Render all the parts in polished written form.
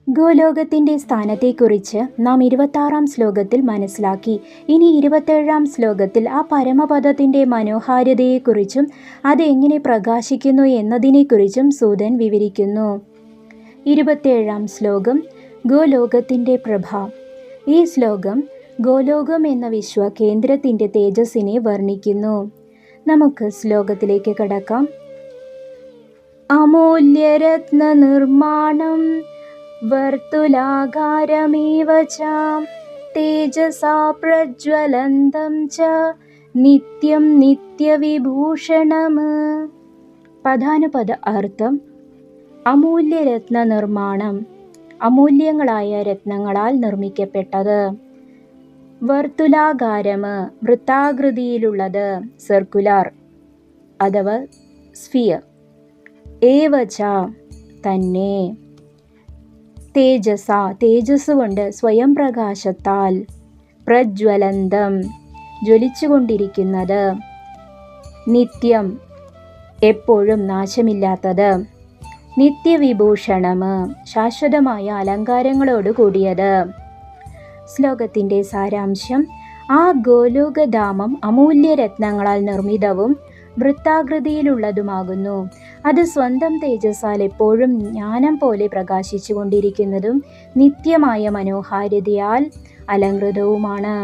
ഗോലോകത്തിൻ്റെ സ്ഥാനത്തെക്കുറിച്ച് നാം 26-ാം ശ്ലോകത്തിൽ മനസ്സിലാക്കി. ഇനി 27-ാം ശ്ലോകത്തിൽ ആ പരമപദത്തിൻ്റെ മനോഹാരിതയെക്കുറിച്ചും അതെങ്ങനെ പ്രകാശിക്കുന്നു എന്നതിനെക്കുറിച്ചും സൂതൻ വിവരിക്കുന്നു. 27-ാം ശ്ലോകം ഗോലോകത്തിൻ്റെ പ്രഭ. ഈ ശ്ലോകം ഗോലോകം എന്ന വിശ്വകേന്ദ്രത്തിൻ്റെ തേജസ്സിനെ വർണ്ണിക്കുന്നു. നമുക്ക് ശ്ലോകത്തിലേക്ക് കടക്കാം. അമൂല്യരത്ന നിർമ്മാണം വർത്തുലാകാരമേവ ച തേജസാ പ്രജ്വലന്തം ച നിത്യം നിത്യവിഭൂഷണം. പദാനുപദ അർത്ഥം: അമൂല്യരത്ന നിർമ്മാണം, അമൂല്യങ്ങളായ രത്നങ്ങളാൽ നിർമ്മിക്കപ്പെട്ടത്. വർത്തുലാകാരം, വൃത്താകൃതിയിലുള്ളത്, സർക്കുലാർ അഥവാ സ്ഫിയർ. ഏവച, തന്നെ. തേജസ, തേജസ് കൊണ്ട്, സ്വയം പ്രകാശത്താൽ. പ്രജ്വലന്തം, ജ്വലിച്ചുകൊണ്ടിരിക്കുന്നത്. നിത്യം, എപ്പോഴും നാശമില്ലാത്തത്. നിത്യവിഭൂഷണം, ശാശ്വതമായ അലങ്കാരങ്ങളോട് കൂടിയത്. ശ്ലോകത്തിൻ്റെ സാരാംശം: ആ ഗോലോകധാമം അമൂല്യരത്നങ്ങളാൽ നിർമ്മിതവും വൃത്താകൃതിയിലുള്ളതുമാകുന്നു. അത് സ്വന്തം തേജസ്സാൽ എപ്പോഴും ജ്ഞാനം പോലെ പ്രകാശിച്ചു കൊണ്ടിരിക്കുന്നതും നിത്യമായ മനോഹാരിതയാൽ അലങ്കൃതവുമാണ്.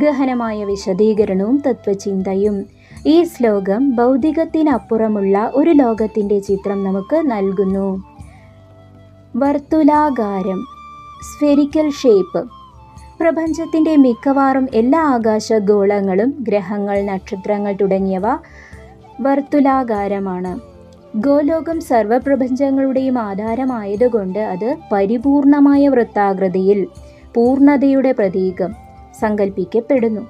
ഗഹനമായ വിശദീകരണവും തത്വചിന്തയും. ഈ ശ്ലോകം ഭൗതികത്തിനപ്പുറമുള്ള ഒരു ലോകത്തിൻ്റെ ചിത്രം നമുക്ക് നൽകുന്നു. വർത്തുലാകാരം, സ്ഫെറിക്കൽ ഷേപ്പ്. പ്രപഞ്ചത്തിൻ്റെ മിക്കവാറും എല്ലാ ആകാശഗോളങ്ങളും ഗ്രഹങ്ങൾ, നക്ഷത്രങ്ങൾ തുടങ്ങിയവ വർത്തുലാകാരമാണ്. ഗോലോകം സർവപ്രപഞ്ചങ്ങളുടെയും ആധാരമായതുകൊണ്ട് അത് പരിപൂർണമായ വൃത്താകൃതിയിൽ പൂർണ്ണതയുടെ പ്രതീകം സങ്കല്പിക്കപ്പെടുന്നു.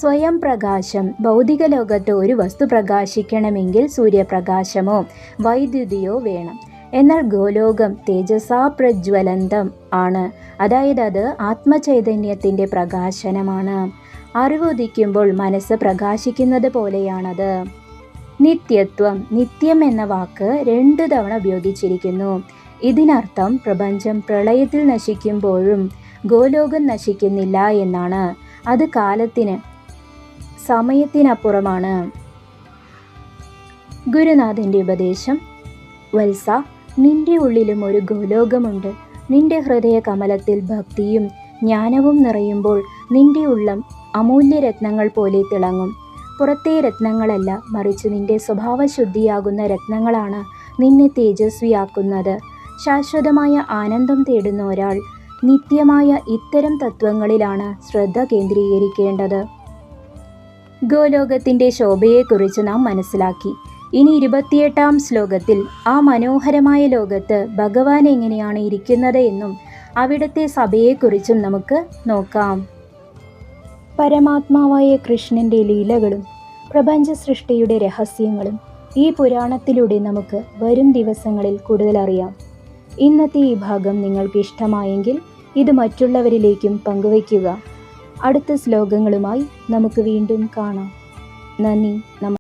സ്വയം പ്രകാശം. ഭൗതിക ലോകത്ത് ഒരു വസ്തു പ്രകാശിക്കണമെങ്കിൽ സൂര്യപ്രകാശമോ വൈദ്യുതിയോ വേണം. എന്നാൽ ഗോലോകം തേജസാ പ്രജ്വലന്തം ആണ്. അതായത് അത് ആത്മചൈതന്യത്തിൻ്റെ പ്രകാശനമാണ്. അറിവ് ഉദിക്കുമ്പോൾ മനസ്സ് പ്രകാശിക്കുന്നത് പോലെയാണത്. നിത്യത്വം. നിത്യം എന്ന വാക്ക് 2 തവണ ഉപയോഗിച്ചിരിക്കുന്നു. ഇതിനർത്ഥം പ്രപഞ്ചം പ്രളയത്തിൽ നശിക്കുമ്പോഴും ഗോലോകം നശിക്കുന്നില്ല എന്നാണ്. അത് കാലത്തിന്, സമയത്തിനപ്പുറമാണ്. ഗുരുനാഥൻ്റെ ഉപദേശം: വത്സ, നിന്റെ ഉള്ളിലും ഒരു ഗോലോകമുണ്ട്. നിന്റെ ഹൃദയ കമലത്തിൽ ഭക്തിയും ജ്ഞാനവും നിറയുമ്പോൾ നിന്റെ ഉള്ളം അമൂല്യരത്നങ്ങൾ പോലെ തിളങ്ങും. പുറത്തെ രത്നങ്ങളല്ല, മറിച്ച് നിന്റെ സ്വഭാവശുദ്ധിയാകുന്ന രത്നങ്ങളാണ് നിന്നെ തേജസ്വിയാക്കുന്നത്. ശാശ്വതമായ ആനന്ദം തേടുന്ന ഒരാൾ നിത്യമായ ഇത്തരം തത്വങ്ങളിലാണ് ശ്രദ്ധ കേന്ദ്രീകരിക്കേണ്ടത്. ഗോലോകത്തിൻ്റെ ശോഭയെക്കുറിച്ച് നാം മനസ്സിലാക്കി. ഇനി 28-ാം ശ്ലോകത്തിൽ ആ മനോഹരമായ ലോകത്ത് ഭഗവാൻ എങ്ങനെയാണ് ഇരിക്കുന്നത് എന്നും അവിടുത്തെ സഭയെക്കുറിച്ചും നമുക്ക് നോക്കാം. പരമാത്മാവായ കൃഷ്ണൻ്റെ ലീലകളും പ്രപഞ്ച സൃഷ്ടിയുടെ രഹസ്യങ്ങളും ഈ പുരാണത്തിലൂടെ നമുക്ക് വരും ദിവസങ്ങളിൽ കൂടുതൽ അറിയാം. ഇന്നത്തെ ഈ ഭാഗം നിങ്ങൾക്ക് ഇഷ്ടമായെങ്കിൽ ഇത് മറ്റുള്ളവരിലേക്കും പങ്കുവയ്ക്കുക. അടുത്ത ശ്ലോകങ്ങളുമായി നമുക്ക് വീണ്ടും കാണാം. നന്ദി.